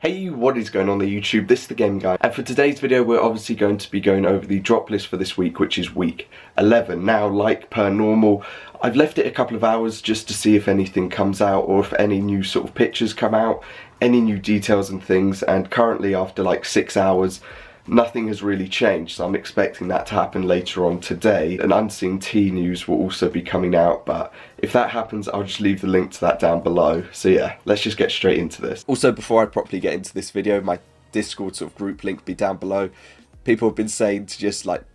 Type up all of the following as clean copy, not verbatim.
Hey, what is going on there YouTube? This is the Game Guy, and for today's video we're obviously going to be going over the drop list for this week, which is week 11. Now, like per normal, I've left it a couple of hours just to see if anything comes out or if any new sort of pictures come out, any new details and things, and currently after like 6 hours nothing has really changed, so I'm expecting that to happen later on today. An Unseen Tea news will also be coming out, but if that happens I'll just leave the link to that down below. So yeah, let's just get straight into this. Also, before I properly get into this video, my Discord sort of group link will be down below. People have been saying to just like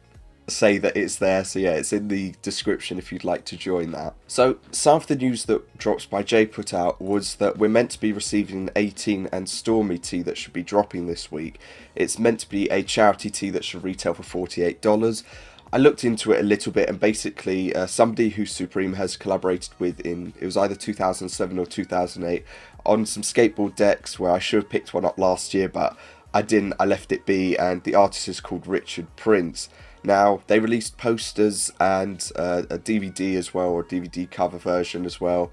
say that it's there, so yeah, it's in the description if you'd like to join that. So some of the news that Drops by Jay put out was that we're meant to be receiving an 18 and Stormy tee that should be dropping this week. It's meant to be a charity tee that should retail for $48. I looked into it a little bit, and basically somebody who Supreme has collaborated with in, it was either 2007 or 2008, on some skateboard decks where I should have picked one up last year, but I didn't, I left it be, and the artist is called Richard Prince. Now, they released posters and a DVD as well, or DVD cover version as well,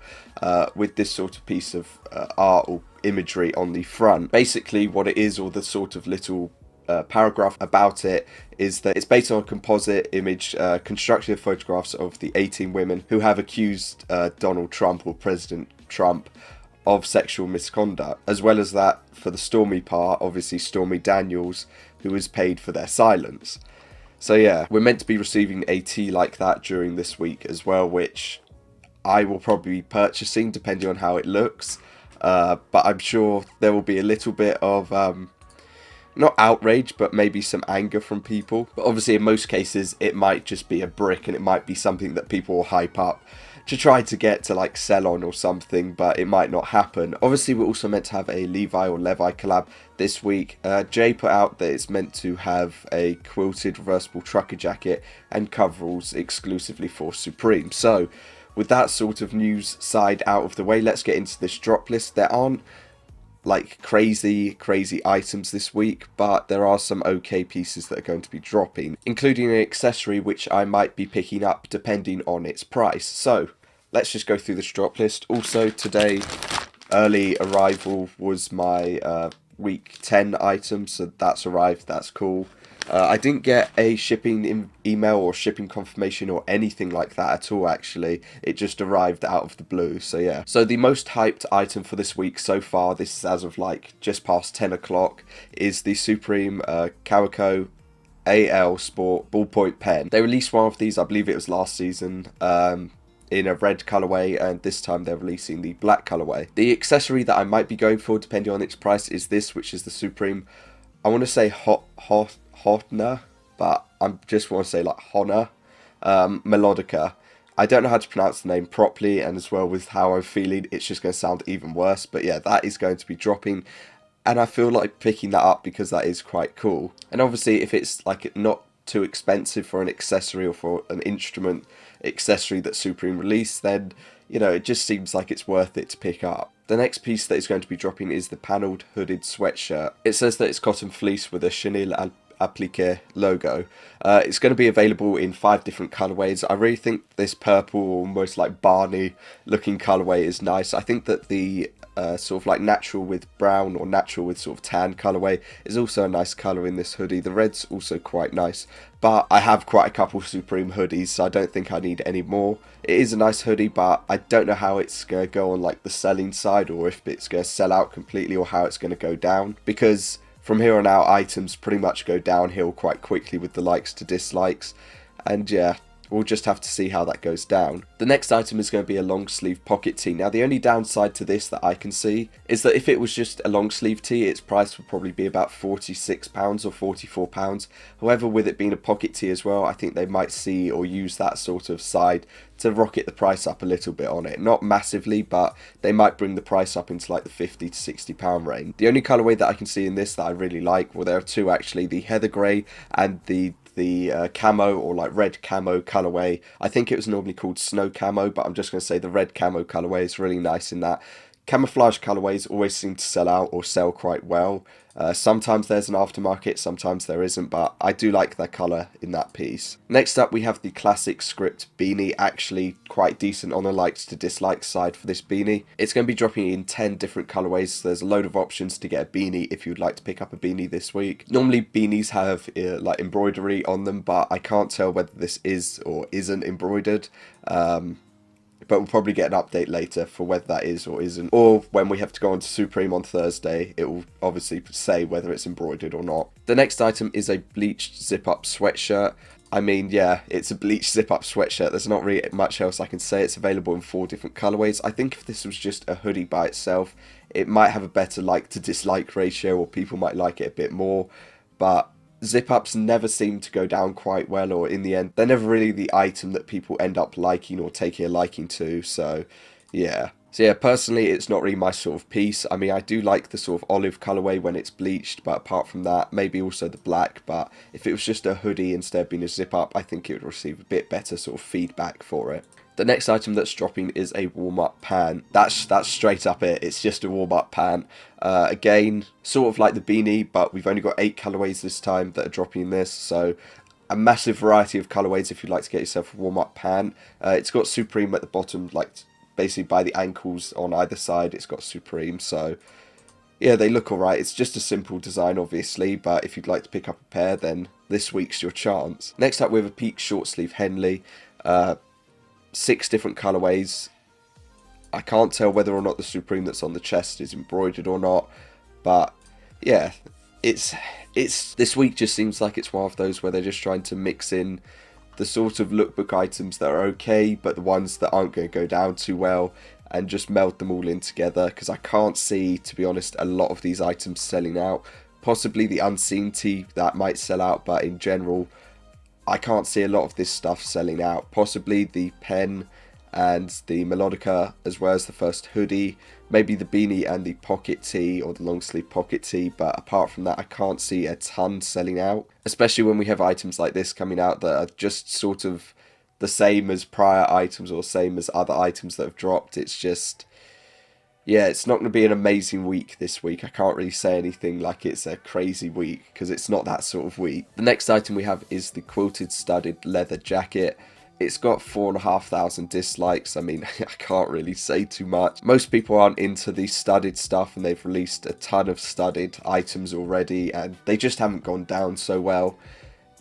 with this sort of piece of art or imagery on the front. Basically what it is, or the sort of little paragraph about it, is that it's based on a composite image constructed of photographs of the 18 women who have accused Donald Trump or President Trump of sexual misconduct. As well as that, for the Stormy part, obviously Stormy Daniels, who was paid for their silence. So yeah, we're meant to be receiving a tee like that during this week as well, which I will probably be purchasing depending on how it looks. But I'm sure there will be a little bit of, not outrage, but maybe some anger from people. But obviously in most cases it might just be a brick, and it might be something that people will hype up to try to get to like sell on or something, but it might not happen. Obviously we're also meant to have a Levi or Levi collab this week. Jay put out that it's meant to have a quilted reversible trucker jacket and coveralls exclusively for Supreme. So with that sort of news side out of the way, let's get into this drop list. There aren't like crazy items this week, but there are some okay pieces that are going to be dropping, including an accessory which I might be picking up depending on its price. So let's just go through this drop list. Also today, early arrival was my week 10 item, so that's arrived, that's cool. I didn't get a shipping email or shipping confirmation or anything like that at all, actually. It just arrived out of the blue, so yeah. So the most hyped item for this week so far, this is as of like just past 10 o'clock, is the Supreme Calico AL Sport ballpoint pen. They released one of these, I believe it was last season, in a red colorway, and this time they're releasing the black colorway. The accessory that I might be going for, depending on its price, is this, which is the Supreme, I want to say Hotner, but I just want to say like Honor Melodica. I don't know how to pronounce the name properly, and as well with how I'm feeling, it's just going to sound even worse. But yeah, that is going to be dropping, and I feel like picking that up because that is quite cool. And obviously if it's like not too expensive for an accessory or for an instrument accessory that Supreme released, then you know, it just seems like it's worth it to pick up. The next piece that is going to be dropping is the panelled hooded sweatshirt. It says that it's cotton fleece with a chenille applique logo. It's going to be available in 5 different colorways. I really think this purple, almost like Barney looking colorway is nice. I think that the sort of like natural with brown or natural with sort of tan colorway is also a nice color in this hoodie. The red's also quite nice, but I have quite a couple Supreme hoodies, so I don't think I need any more. It is a nice hoodie, but I don't know how it's going to go on like the selling side, or if it's going to sell out completely, or how it's going to go down, because from here on out items pretty much go downhill quite quickly with the likes to dislikes, and yeah, we'll just have to see how that goes down. The next item is going to be a long sleeve pocket tee. Now the only downside to this that I can see is that if it was just a long sleeve tee, its price would probably be about £46 or £44. However, with it being a pocket tee as well, I think they might see or use that sort of side to rocket the price up a little bit on it. Not massively, but they might bring the price up into like the £50 to £60 range. The only colourway that I can see in this that I really like, well, there are two actually, the heather grey and the camo or like red camo colorway. I think it was normally called snow camo, but I'm just going to say the red camo colorway is really nice in that. Camouflage colourways always seem to sell out or sell quite well. Sometimes there's an aftermarket, sometimes there isn't, but I do like their colour in that piece. Next up we have the classic script beanie, actually quite decent on the likes to dislikes side for this beanie. It's going to be dropping in 10 different colourways, so there's a load of options to get a beanie if you'd like to pick up a beanie this week. Normally beanies have like embroidery on them, but I can't tell whether this is or isn't embroidered. But we'll probably get an update later for whether that is or isn't. Or when we have to go on to Supreme on Thursday, it will obviously say whether it's embroidered or not. The next item is a Bleached Zip Up Sweatshirt. I mean, yeah, it's a Bleached Zip Up Sweatshirt. There's not really much else I can say. It's available in 4 different colourways. I think if this was just a hoodie by itself, it might have a better like to dislike ratio, or people might like it a bit more. But zip-ups never seem to go down quite well, or in the end, they're never really the item that people end up liking or taking a liking to, so yeah. So yeah, personally, it's not really my sort of piece. I mean, I do like the sort of olive colourway when it's bleached, but apart from that, maybe also the black, but if it was just a hoodie instead of being a zip-up, I think it would receive a bit better sort of feedback for it. The next item that's dropping is a warm-up pant. That's straight up it. It's just a warm-up pant. Again, sort of like the beanie, but we've only got 8 colourways this time that are dropping in this. So a massive variety of colourways if you'd like to get yourself a warm-up pant. It's got Supreme at the bottom, like basically by the ankles on either side. It's got Supreme. So yeah, they look alright. It's just a simple design, obviously, but if you'd like to pick up a pair, then this week's your chance. Next up, we have a peak short sleeve Henley. 6 different colourways. I can't tell whether or not the Supreme that's on the chest is embroidered or not, but yeah, it's this week just seems like it's one of those where they're just trying to mix in the sort of lookbook items that are okay, but the ones that aren't going to go down too well, and just meld them all in together, because I can't see, to be honest, a lot of these items selling out. Possibly the Unseen tee, that might sell out, but in general, I can't see a lot of this stuff selling out. Possibly the pen and the melodica, as well as the first hoodie, maybe the beanie and the pocket tee, or the long sleeve pocket tee, but apart from that I can't see a ton selling out, especially when we have items like this coming out that are just sort of the same as prior items or same as other items that have dropped. It's just, yeah, it's not going to be an amazing week this week. I can't really say anything like it's a crazy week, because it's not that sort of week. The next item we have is the Quilted studded leather jacket. It's got 4,500 dislikes. I mean, I can't really say too much. Most people aren't into the studded stuff, and they've released a ton of studded items already, and they just haven't gone down so well.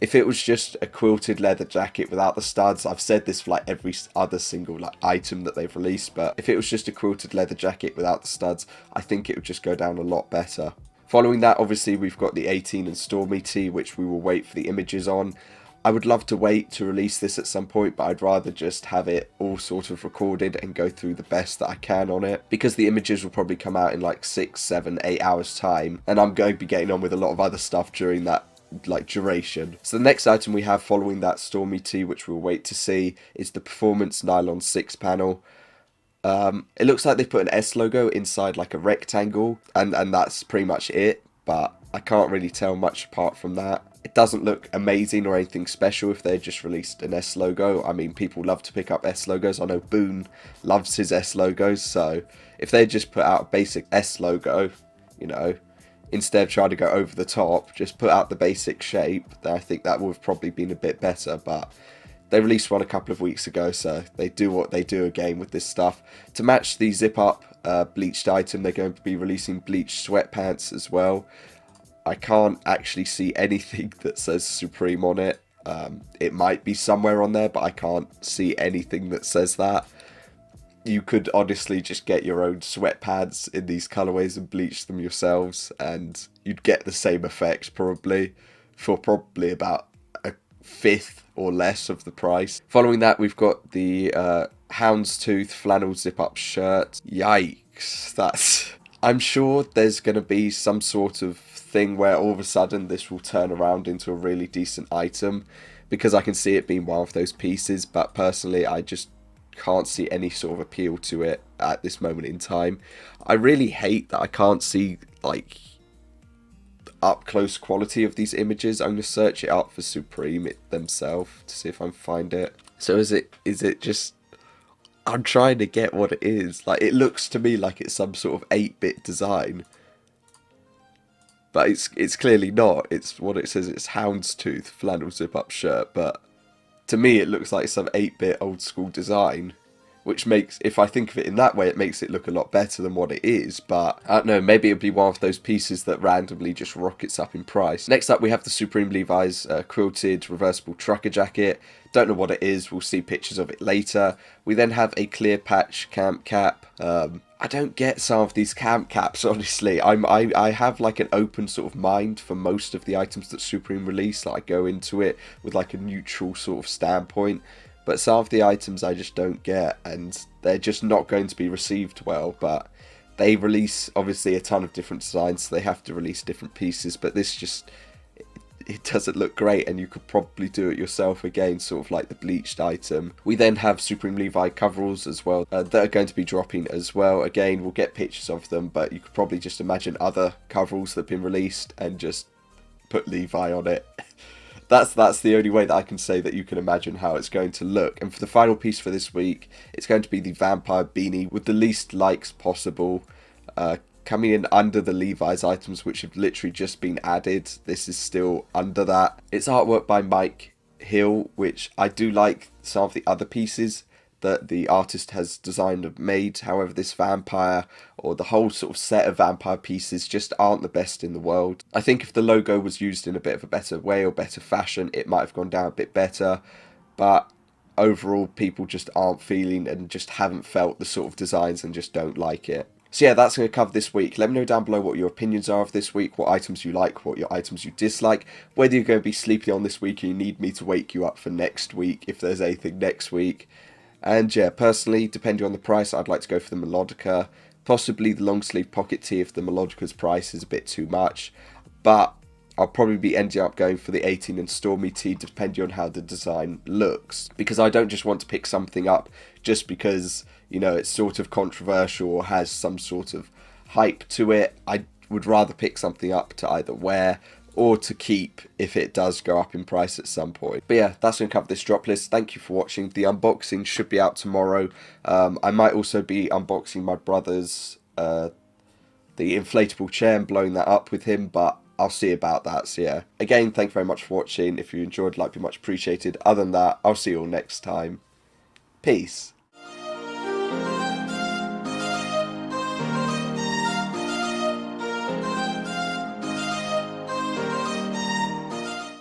If it was just a quilted leather jacket without the studs, I've said this for like every other single like item that they've released, but if it was just a quilted leather jacket without the studs, I think it would just go down a lot better. Following that, obviously, we've got the 18 and Stormy tee, which we will wait for the images on. I would love to wait to release this at some point, but I'd rather just have it all sort of recorded and go through the best that I can on it, because the images will probably come out in like 6, 7, 8 hours time, and I'm going to be getting on with a lot of other stuff during that like duration. So the next item we have following that Stormy tee, which we'll wait to see, is the Performance Nylon 6 panel. It looks like they put an S logo inside like a rectangle, and that's pretty much it, but I can't really tell much apart from that. It doesn't look amazing or anything special if they just released an S logo. I mean, people love to pick up S logos. I know Boone loves his S logos, so if they just put out a basic S logo, you know, instead of trying to go over the top, just put out the basic shape, then I think that would have probably been a bit better. But they released one a couple of weeks ago, so they do what they do again with this stuff. To match the zip up bleached item, they're going to be releasing Bleached Sweatpants as well. I can't actually see anything that says Supreme on it. It might be somewhere on there, but I can't see anything that says that. You could honestly just get your own sweatpants in these colorways and bleach them yourselves, and you'd get the same effect probably for probably about a fifth or less of the price. Following that, we've got the Houndstooth flannel zip up shirt. Yikes, that's... I'm sure there's going to be some sort of thing where all of a sudden this will turn around into a really decent item, because I can see it being one of those pieces, but personally I just can't see any sort of appeal to it at this moment in time. I really hate that I can't see like up close quality of these images. I'm going to search it up for Supreme themselves to see if I can find it. So is it just I'm trying to get what it is. Like, it looks to me like it's some sort of 8-bit design. But it's clearly not. It's what it says. It's Houndstooth flannel zip up shirt. But to me, it looks like some 8-bit old school design. Which makes, if I think of it in that way, it makes it look a lot better than what it is. But I don't know, maybe it'll be one of those pieces that randomly just rockets up in price. Next up, we have the Supreme Levi's Quilted Reversible Trucker Jacket. Don't know what it is, we'll see pictures of it later. We then have a clear patch camp cap. I don't get some of these camp caps, honestly. I have like an open sort of mind for most of the items that Supreme release. Like, I go into it with like a neutral sort of standpoint. But some of the items I just don't get, and they're just not going to be received well. But they release, obviously, a ton of different designs, so they have to release different pieces. But this just, it doesn't look great, and you could probably do it yourself again, sort of like the bleached item. We then have Supreme Levi coveralls as well, that are going to be dropping as well. Again, we'll get pictures of them, but you could probably just imagine other coveralls that have been released and just put Levi on it. That's the only way that I can say that you can imagine how it's going to look. And for the final piece for this week, it's going to be the Vampire Beanie with the least likes possible. Coming in under the Levi's items, which have literally just been added. This is still under that. It's artwork by Mike Hill, which I do like some of the other pieces that the artist has designed and made. However, this vampire, or the whole sort of set of vampire pieces, just aren't the best in the world. I think if the logo was used in a bit of a better way or better fashion, it might have gone down a bit better. But overall, people just aren't feeling and just haven't felt the sort of designs and just don't like it. So yeah, that's going to cover this week. Let me know down below what your opinions are of this week, what items you like, what your items you dislike, whether you're going to be sleepy on this week and you need me to wake you up for next week, if there's anything next week. And yeah, personally, depending on the price, I'd like to go for the Melodica, possibly the long sleeve pocket tee if the Melodica's price is a bit too much. But I'll probably be ending up going for the 18 and Stormy tee, depending on how the design looks. Because I don't just want to pick something up just because, you know, it's sort of controversial or has some sort of hype to it. I would rather pick something up to either wear or to keep if it does go up in price at some point. But yeah, that's going to cover this drop list. Thank you for watching. The unboxing should be out tomorrow. I might also be unboxing my brother's the inflatable chair and blowing that up with him, but I'll see about that. So yeah, again, thank you very much for watching. If you enjoyed, like, be much appreciated. Other than that, I'll see you all next time. Peace.